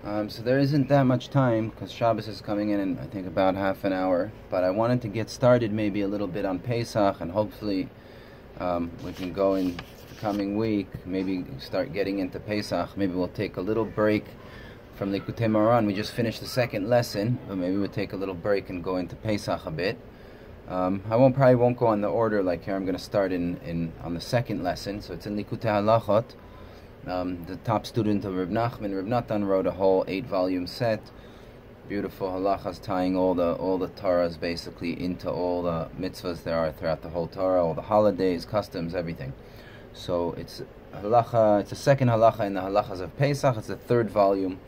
So there isn't that much time because Shabbos is coming in I think about half an hour. But I wanted to get started maybe a little bit on Pesach, and hopefully we can go in the coming week, maybe start getting into Pesach. Maybe we'll take a little break from Likutei. We just finished the second lesson, but maybe we'll take a little break and go into Pesach a bit. I probably won't go on the order like here. I'm going to start on the second lesson. So it's in Likutei Halachot. The top student of Reb Nachman, Reb Natan, wrote a whole 8-volume set. Beautiful halachas tying all the Torahs basically into all the mitzvahs there are throughout the whole Torah, all the holidays, customs, everything. So it's halacha. It's the second halacha in the halachas of Pesach. It's the third volume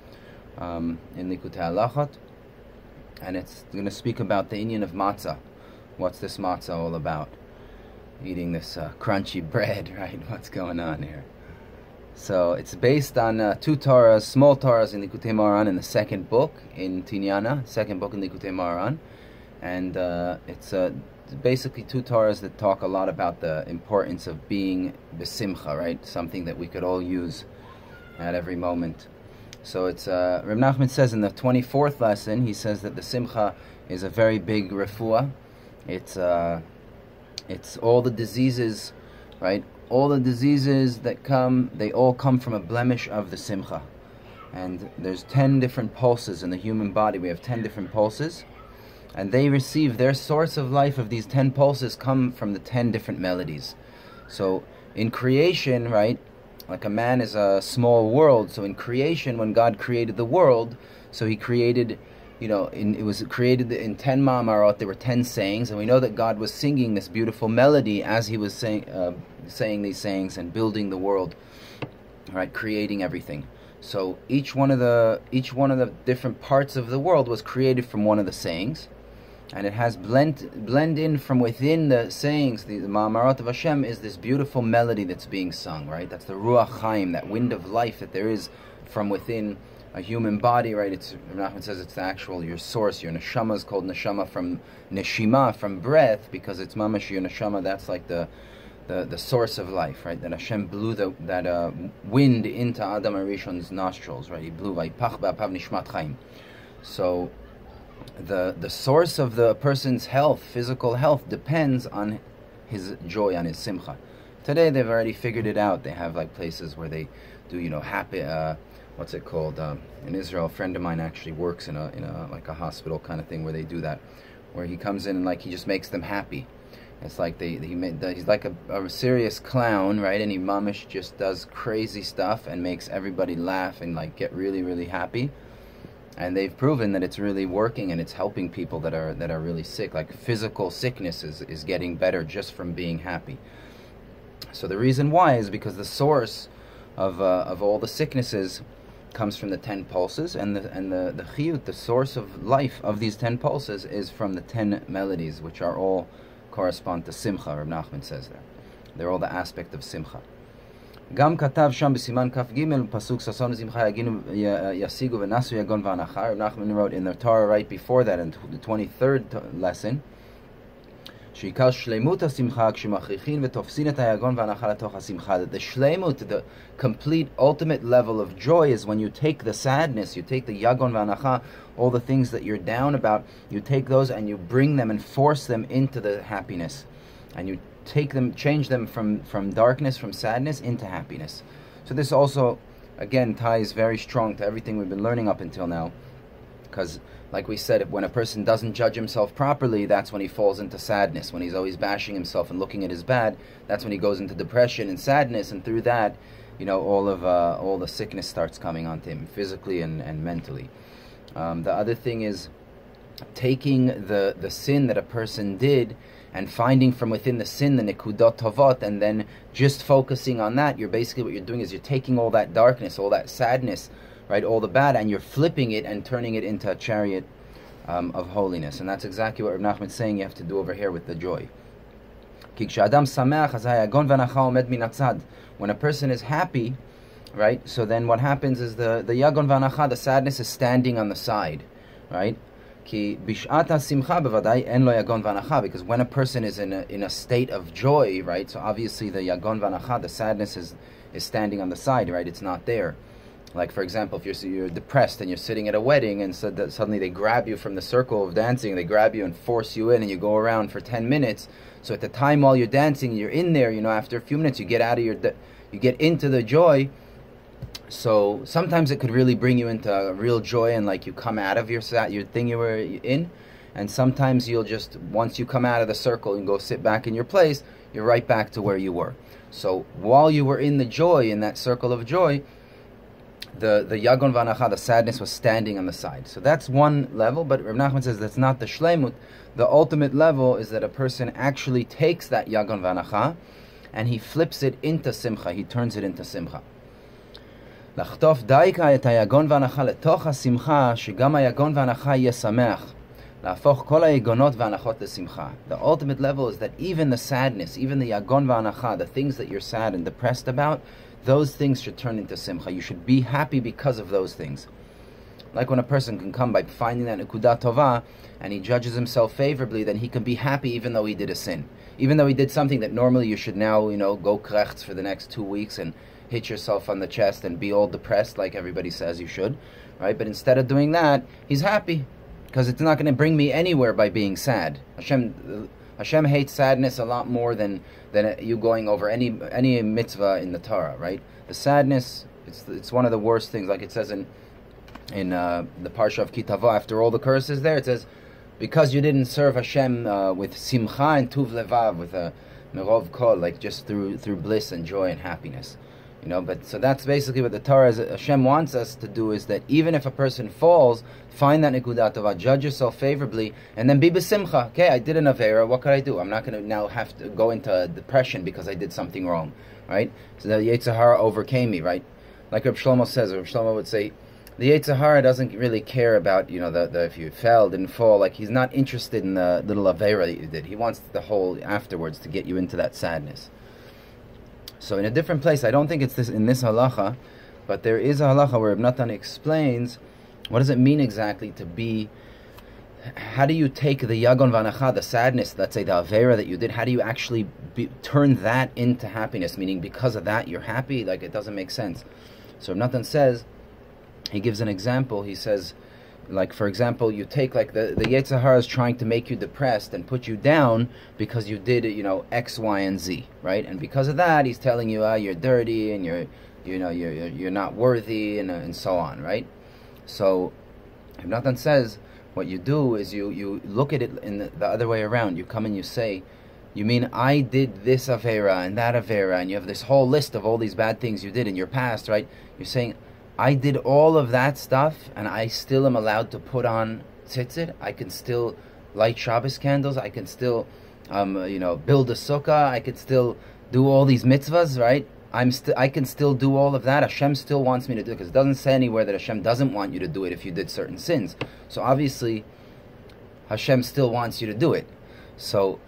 in Likutei Halachot, and it's going to speak about the inyan of matzah. What's this matzah all about? Eating this crunchy bread, right? What's going on here? So it's based on two Torahs, small Torahs in Likutei Moharan in the second book in Tinyana, second book in Likutei Moharan, and it's basically two Torahs that talk a lot about the importance of being besimcha, right? Something that we could all use at every moment. So it's Reb Nachman says in the 24th lesson, he says that the simcha is a very big refuah. It's all the diseases, right? All the diseases that come, they all come from a blemish of the simcha. And there's 10 different pulses in the human body. We have 10 different pulses. And they receive their source of life of these 10 pulses come from the 10 different melodies. So in creation, right, like a man is a small world. So in creation, when God created the world, so he created, it was created in 10 ma'amarot. There were 10 sayings, and we know that God was singing this beautiful melody as he was saying these sayings and building the world, right, creating everything. So each one of the different parts of the world was created from one of the sayings, and it has blend in from within the sayings. The ma'amarot of Hashem is this beautiful melody that's being sung, right? That's the ruach chaim, that wind of life that there is from within a human body, right? It's, Nachman says it's the actual, your source, your neshama is called neshama from neshima, from breath, because it's mamash your neshama, that's like the source of life, right? That Hashem blew that wind into Adam HaRishon's nostrils, right? He blew vayipach ba'apav nishmat chaim. So the source of the person's health, physical health, depends on his joy, on his simcha. Today they've already figured it out. They have like places where they do, happy, what's it called? In Israel, a friend of mine actually works in a like a hospital kind of thing where they do that, where he comes in and like he just makes them happy. It's like he's like a serious clown, right? And he mamish just does crazy stuff and makes everybody laugh and like get really, really happy. And they've proven that it's really working and it's helping people that are really sick. Like physical sickness is getting better just from being happy. So the reason why is because the source of all the sicknesses comes from the 10 pulses, and the chiyut, the source of life of these 10 pulses, is from the 10 melodies, which are all correspond to simcha. Reb Nachman says that they're all the aspect of simcha. Gam katav sham b'siman kaf gimel pasuk sason zimcha yaginu yasigu v'nasu yagon v'anacha. Reb Nachman wrote in the Torah right before that, in the 23rd lesson, that the shleimut, the complete ultimate level of joy, is when you take the sadness, you take the yagon v'anacha, all the things that you're down about, you take those and you bring them and force them into the happiness, and you take them, change them from darkness, from sadness, into happiness. So this also, again, ties very strong to everything we've been learning up until now, because like we said, when a person doesn't judge himself properly, that's when he falls into sadness. When he's always bashing himself and looking at his bad, that's when he goes into depression and sadness, and through that, all the sickness starts coming onto him, physically and mentally. The other thing is taking the sin that a person did and finding from within the sin the nekudot tovot, and then just focusing on that. What you're doing is you're taking all that darkness, all that sadness, right, all the bad, and you're flipping it and turning it into a chariot of holiness. And that's exactly what Reb Nachman is saying you have to do over here with the joy. When a person is happy, right, so then what happens is the yagon v'anacha, the sadness, is standing on the side, right? Because when a person is in a state of joy, right, so obviously the yagon v'anacha, the sadness, is standing on the side, right, it's not there. Like, for example, if you're depressed and you're sitting at a wedding, and so that suddenly they grab you from the circle of dancing, they grab you and force you in, and you go around for 10 minutes. So at the time while you're dancing, you're in there, after a few minutes, you get out of you get into the joy. So sometimes it could really bring you into real joy, and like you come out of your thing you were in. And sometimes you'll just, once you come out of the circle and go sit back in your place, you're right back to where you were. So while you were in the joy, in that circle of joy, the Yagon Vanacha, the sadness, was standing on the side. So that's one level, but Reb Nachman says that's not the Shleimut. The ultimate level is that a person actually takes that Yagon Vanacha and he flips it into Simcha, he turns it into Simcha. לחטוף דייקה את היגון והנחה לתוך השמחה, שגם היגון והנחה יהיה שמח. להפוך כל היגונות והנחות לשמחה. The ultimate level is that even the sadness, even the yagon v'anacha, the things that you're sad and depressed about, those things should turn into simcha. You should be happy because of those things. Like when a person can come by finding that nekudah tova, and he judges himself favorably, then he can be happy even though he did a sin. Even though he did something that normally you should now, go krechts for the next 2 weeks and hit yourself on the chest and be all depressed like everybody says you should, right? But instead of doing that, he's happy, because it's not going to bring me anywhere by being sad. Hashem hates sadness a lot more than you going over any mitzvah in the Torah, right? The sadness, it's one of the worst things. Like it says in the Parsha of Kitavo, after all the curses there, it says, because you didn't serve Hashem with simcha and tuv levav, with a merov kol, like just through bliss and joy and happiness. But so that's basically what the Torah Hashem wants us to do, is that even if a person falls, find that nekudah tova, judge yourself favorably, and then be b'simcha. Okay, I did an avera, what could I do? I'm not going to now have to go into depression because I did something wrong, right? So the Yetzer Hara overcame me, right? Like Reb Shlomo says, Reb Shlomo would say, the Yetzer Hara doesn't really care about, the if you fell, didn't fall, like he's not interested in the little avera that you did. He wants the whole afterwards to get you into that sadness. So in a different place, I don't think it's in this halacha, but there is a halacha where Reb Natan explains what does it mean exactly to be. How do you take the yagon v'anacha, the sadness, let's say the avera that you did, how do you actually turn that into happiness? Meaning because of that you're happy? Like it doesn't make sense. So Reb Natan says, he gives an example. He says, like for example, you take like the Yetzer Hara is trying to make you depressed and put you down because you did X, Y, and Z, right? And because of that, he's telling you you're dirty and you're not worthy and so on, right? So Reb Natan says what you do is you look at it in the other way around. You come and you say, you mean I did this avera and that avera, and you have this whole list of all these bad things you did in your past, right? You're saying, I did all of that stuff, and I still am allowed to put on tzitzit. I can still light Shabbos candles. I can still, build a sukkah. I can still do all these mitzvahs, right? I can still do all of that. Hashem still wants me to do it, because it doesn't say anywhere that Hashem doesn't want you to do it if you did certain sins. So obviously, Hashem still wants you to do it. So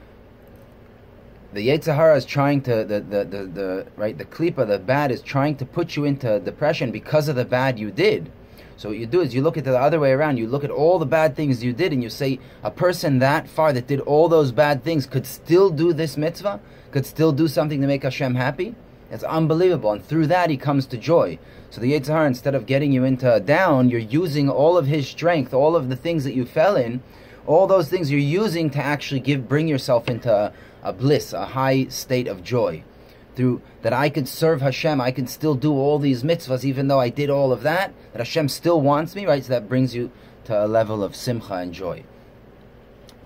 the Yetzer Hara is trying to the klipa, the bad, is trying to put you into depression because of the bad you did. So what you do is you look at it the other way around. You look at all the bad things you did, and you say, a person that far that did all those bad things could still do this mitzvah, could still do something to make Hashem happy. It's unbelievable, and through that he comes to joy. So the Yetzer Hara, instead of getting you into down, you're using all of his strength, all of the things that you fell in, all those things you're using to actually bring yourself into a bliss, a high state of joy. Through that I can serve Hashem, I can still do all these mitzvahs even though I did all of that Hashem still wants me, right? So that brings you to a level of simcha and joy.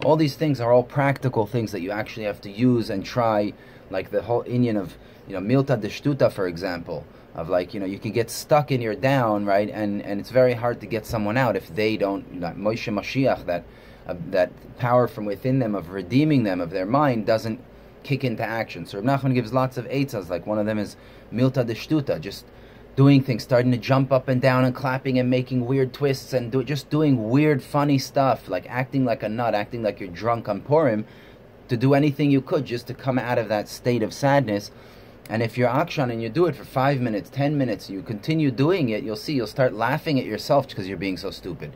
All these things are all practical things that you actually have to use and try, like the whole inyan of, milta deshtuta, for example, of like, you can get stuck in your down, right? And it's very hard to get someone out if they don't, like Moshe Mashiach, that power from within them of redeeming them, of their mind, doesn't kick into action. So Reb Nachman gives lots of eitzas, like one of them is milta deshtuta, just doing things, starting to jump up and down and clapping and making weird twists and just doing weird funny stuff, like acting like a nut, acting like you're drunk on Purim, to do anything you could just to come out of that state of sadness. And if you're akshan and you do it for 5 minutes, 10 minutes, you continue doing it, you'll start laughing at yourself because you're being so stupid.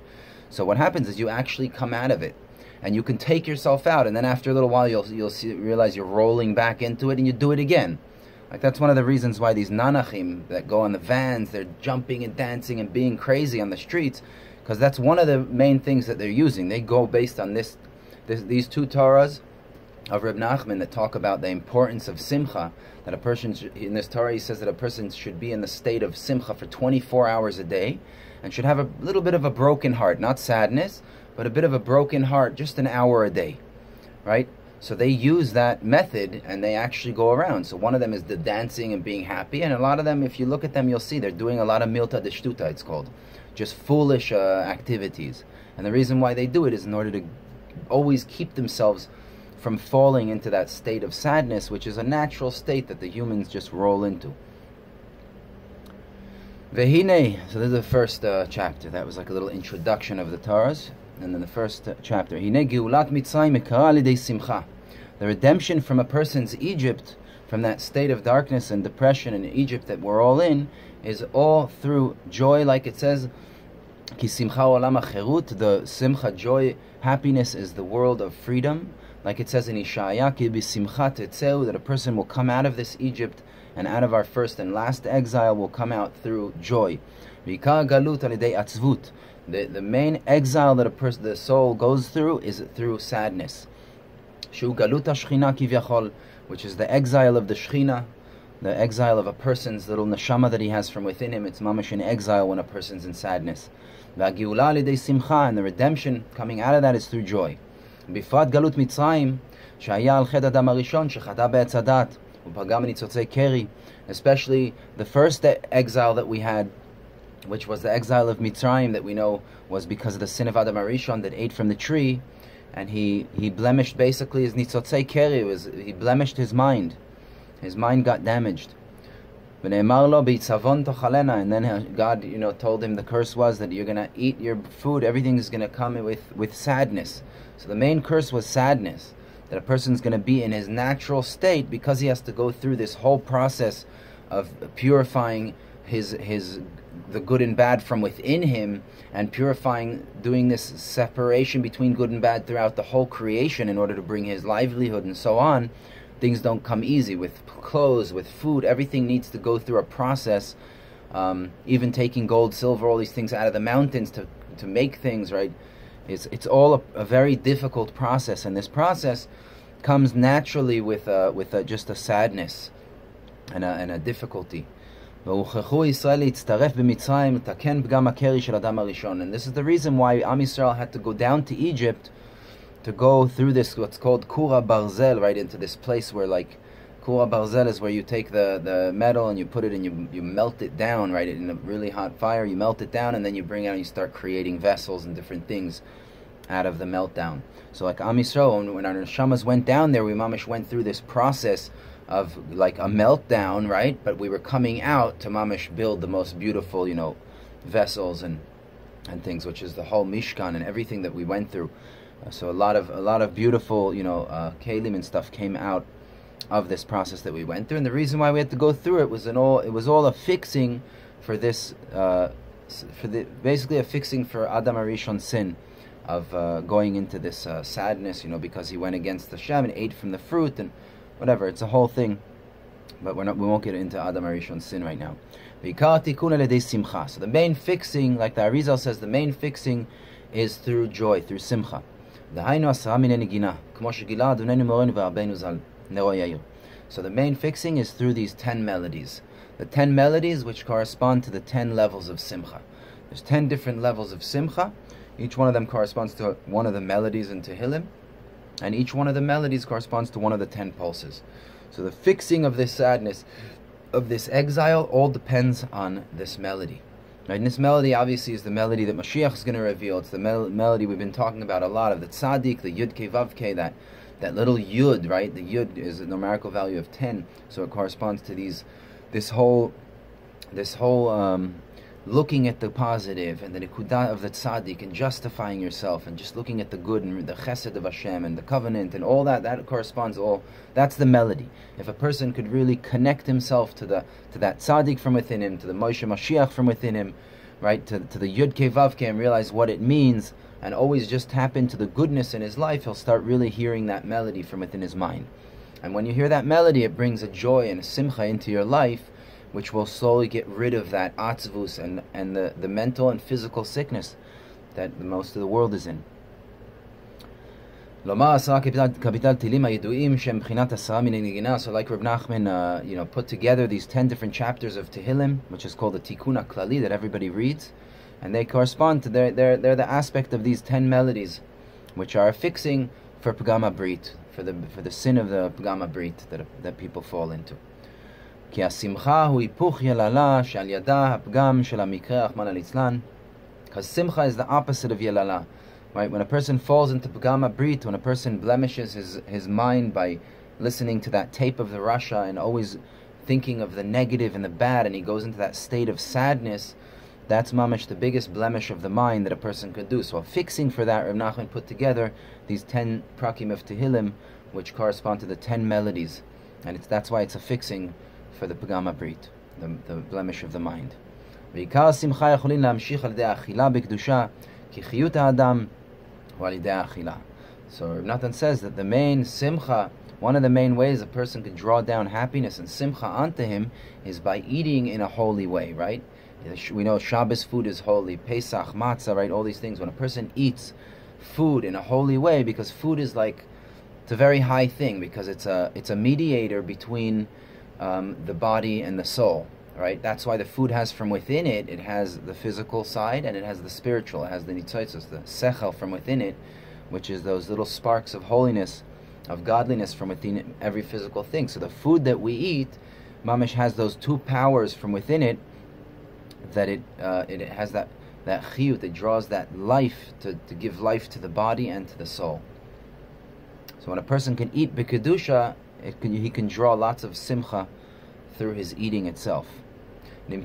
So what happens is you actually come out of it, and you can take yourself out, and then after a little while you'll realize you're rolling back into it, and you do it again. Like, that's one of the reasons why these nanachim that go on the vans, they're jumping and dancing and being crazy on the streets, because that's one of the main things that they're using. They go based on these two Torahs of Reb Nachman that talk about the importance of simcha, that a person, in this Torah he says that a person should be in the state of simcha for 24 hours a day, and should have a little bit of a broken heart, not sadness, but a bit of a broken heart, just an hour a day, right? So they use that method, and they actually go around. So one of them is the dancing and being happy, and a lot of them, if you look at them, you'll see they're doing a lot of milta de shtuta, it's called, just foolish activities. And the reason why they do it is in order to always keep themselves from falling into that state of sadness, which is a natural state that the humans just roll into. Vehine, so this is the first chapter. That was like a little introduction of the Torahs. And then the first chapter. Hine geulat Mitzrayim ikara lidei simcha. The redemption from a person's Egypt, from that state of darkness and depression in Egypt that we're all in, is all through joy, like it says, Ki simcha olam hacherut, the simcha, joy, happiness is the world of freedom. Like it says in Ishaya, Ki b'simcha tetzeu, that a person will come out of this Egypt and out of our first and last exile will come out through joy. V'ikar galut alidei atzvut. The main exile that the soul goes through is through sadness. Shu galut hashchina kivyachol, which is the exile of the Shechina, the exile of a person's little neshama that he has from within him. It's mamash in exile when a person's in sadness. V'agiula alidei simcha, and the redemption coming out of that is through joy. Bifrat galut Mitzrayim, shaya al ched adam harishon shechata be'etz hadat u'paga b'nitzotzei keri. Especially the first exile that we had, which was the exile of Mitzrayim, that we know was because of the sin of Adam Arishon that ate from the tree, and he blemished basically his nitzotzei keri, he blemished his mind. His mind got damaged. And then God, told him the curse was that you're going to eat your food, everything is going to come with sadness. So the main curse was sadness, that a person's going to be in his natural state because he has to go through this whole process of purifying the good and bad from within him, and purifying, doing this separation between good and bad throughout the whole creation in order to bring his livelihood and so on. Things don't come easy with clothes, with food. Everything needs to go through a process. Even taking gold, silver, all these things out of the mountains to make things, right? It's all a very difficult process, and this process comes naturally with just a sadness and a difficulty. And this is the reason why Am Yisrael had to go down to Egypt to go through this, what's called Kura Barzel, right, into this place where, like, Kura Barzel is where you take the metal and you put it and you melt it down, right, in a really hot fire, you melt it down, and then you bring it out and you start creating vessels and different things out of the meltdown. So like Am Yisrael, when our neshamas went down there, we mamish went through this process of like a meltdown, right? But we were coming out to mamish build the most beautiful, vessels and things, which is the whole Mishkan and everything that we went through. So a lot of beautiful, kelim and stuff came out of this process that we went through. And the reason why we had to go through it was all a fixing for this, basically a fixing for Adam Arishon's sin of going into this sadness, because he went against Hashem and ate from the fruit and whatever. It's a whole thing, but we won't get into Adam Arishon's sin right now. So the main fixing, like the Arizal says, the main fixing is through joy, through simcha. So the main fixing is through these 10 melodies. The 10 melodies which correspond to the 10 levels of simcha. There's 10 different levels of simcha. Each one of them corresponds to one of the melodies in Tehillim, and each one of the melodies corresponds to one of the 10 pulses. So the fixing of this sadness, of this exile, all depends on this melody. Right? And this melody obviously is the melody that Mashiach is going to reveal. It's the melody we've been talking about a lot, of the tzaddik, the yud ke vav ke, that little yud, right? The yud is a numerical value of 10, so it corresponds to this whole looking at the positive and the nekudah of the tzaddik and justifying yourself and just looking at the good and the chesed of Hashem and the covenant and all that corresponds all. That's the melody. If a person could really connect himself to that tzaddik from within him, to the Moshe Mashiach from within him, right, to the Yud Ke Vav Ke, and realize what it means, and always just tap into the goodness in his life, he'll start really hearing that melody from within his mind. And when you hear that melody, it brings a joy and a simcha into your life, which will slowly get rid of that atzvus and the mental and physical sickness that most of the world is in. So like Reb Nachman put together these 10 different chapters of Tehillim, which is called the Tikkun HaKlali, that everybody reads, and they correspond to they're the aspect of these 10 melodies, which are fixing for Pagama Brit, for the sin of the Pagama Brit that people fall into. Because Simcha is the opposite of Yelala. Right? When a person falls into Pagama Brit, when a person blemishes his mind by listening to that tape of the Rasha and always thinking of the negative and the bad, and he goes into that state of sadness, that's mamish the biggest blemish of the mind that a person could do. So fixing for that, Reb Nachman put together these 10 prakim of Tehillim, which correspond to the 10 melodies. And that's why it's a fixing for the Pagama Brit, the blemish of the mind. So Reb Natan says that the main simcha, one of the main ways a person can draw down happiness and simcha onto him is by eating in a holy way, right? We know Shabbos food is holy, Pesach, matzah, right? All these things. When a person eats food in a holy way, because food is it's a very high thing, because it's a mediator between the body and the soul, right? That's why the food has from within it has the physical side and it has the spiritual. It has the nitzotzos, the sechel from within it, which is those little sparks of holiness, of godliness from within every physical thing. So the food that we eat, mamish, has those two powers from within it, that it has that chiyut, it draws that life to give life to the body and to the soul. So when a person can eat b'kedusha, he can draw lots of simcha through his eating itself. So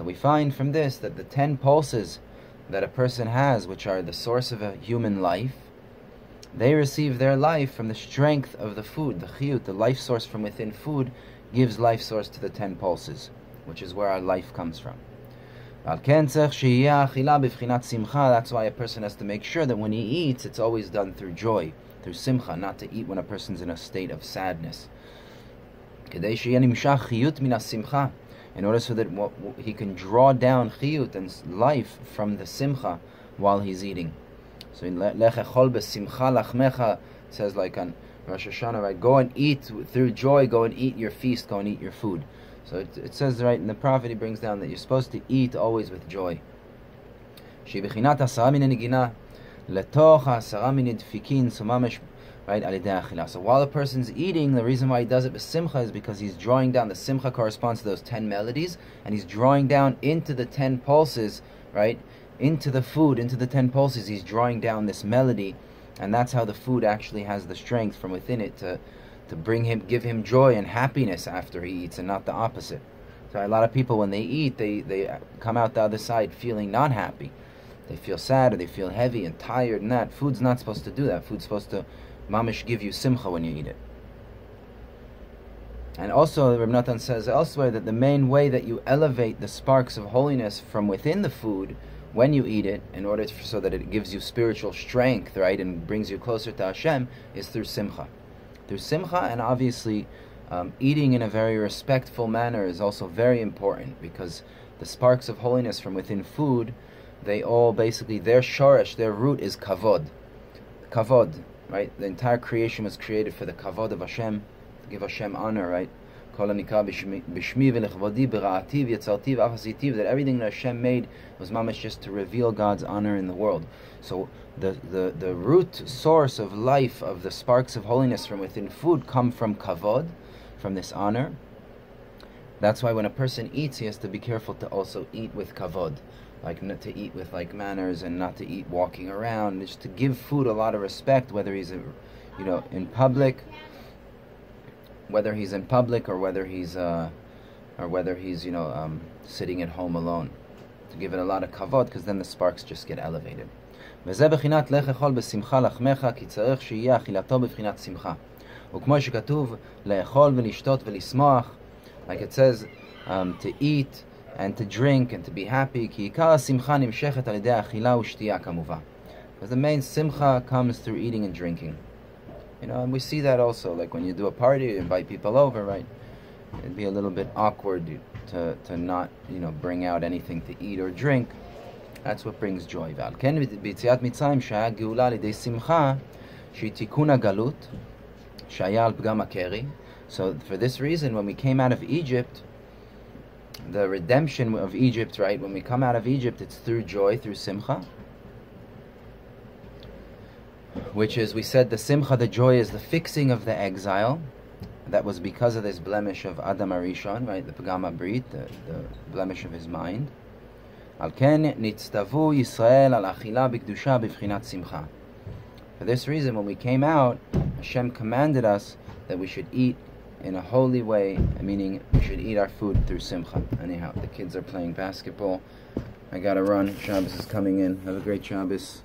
we find from this that the 10 pulses that a person has, which are the source of a human life, they receive their life from the strength of the food. The chiyut, the life source from within food, gives life source to the 10 pulses, which is where our life comes from. That's why a person has to make sure that when he eats, it's always done through joy, through simcha, not to eat when a person's in a state of sadness. In order so that he can draw down chiyut and life from the simcha while he's eating. So in Lech Echol B'Simcha Lachmecha, it says like on Rosh Hashanah, right? Go and eat through joy, go and eat your feast, go and eat your food. So it says right in the prophet, he brings down that you're supposed to eat always with joy. Right, so while a person's eating, the reason why he does it with simcha is because he's drawing down. The simcha corresponds to those 10 melodies, and he's drawing down into the 10 pulses, right? Into the food, into the 10 pulses, he's drawing down this melody, and that's how the food actually has the strength from within it to give him joy and happiness after he eats, and not the opposite. So a lot of people, when they eat, they come out the other side feeling not happy. They feel sad, or they feel heavy and tired, and that. Food's not supposed to do that. Food's supposed to mamish give you simcha when you eat it. And also, Reb Natan says elsewhere that the main way that you elevate the sparks of holiness from within the food when you eat it, in order so that it gives you spiritual strength, right, and brings you closer to Hashem, is through simcha. Through simcha, and obviously eating in a very respectful manner is also very important, because the sparks of holiness from within food, they all basically, their shorish, their root is kavod. Kavod, right? The entire creation was created for the kavod of Hashem, to give Hashem honor, right? That everything that Hashem made was mamash just to reveal God's honor in the world. So the root source of life, of the sparks of holiness from within food, come from kavod, from this honor. That's why when a person eats, he has to be careful to also eat with kavod, like not to eat with like manners, and not to eat walking around, just to give food a lot of respect, whether he's in public, or whether he's sitting at home alone, to give it a lot of kavod, because then the sparks just get elevated. Like it says, to eat and to drink and to be happy. Because the main simcha comes through eating and drinking. And we see that also, like when you do a party, you invite people over, right? It'd be a little bit awkward to not, bring out anything to eat or drink. That's what brings joy. So for this reason, when we came out of Egypt, the redemption of Egypt, right? When we come out of Egypt, it's through joy, through simcha. Which is, we said, the simcha, the joy, is the fixing of the exile. That was because of this blemish of Adam Arishon, right? The Pagam Brit, the blemish of his mind. Al ken nitztavu Yisrael al achila b'kedusha b'vchinat simcha. For this reason, when we came out, Hashem commanded us that we should eat in a holy way, meaning we should eat our food through simcha. Anyhow, the kids are playing basketball. I gotta run. Shabbos is coming in. Have a great Shabbos.